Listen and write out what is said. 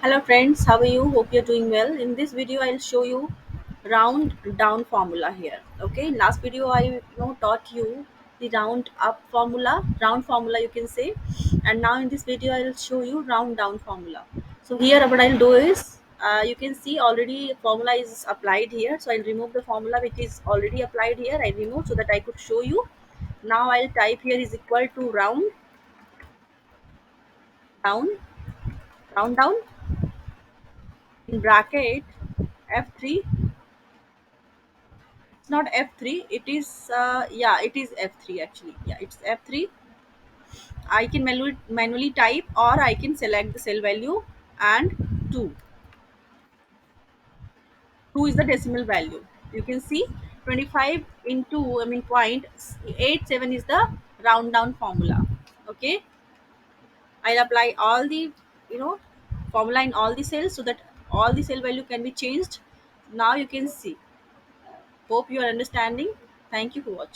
Hello friends, how are you? Hope you're doing well. In this video, I'll show you round down formula here. Okay, in last video I taught you the round up formula, round formula you can say, and now in this video I'll show you round down formula. So here what I'll do is you can see already formula is applied here. So I'll remove the formula which is already applied here. I remove so that I could show you. Now I'll type here is equal to down, round down in bracket F3. It's not F3, it is yeah, it is F3 actually. Yeah, it's F3. I can manually type, or I can select the cell value and 2. 2 is the decimal value. You can see 25 into point 87 is the round down formula. Okay, I'll apply all the you know formula in all the cells so that all the cell value can be changed. Now you can see. Hope you are understanding. Thank you for watching.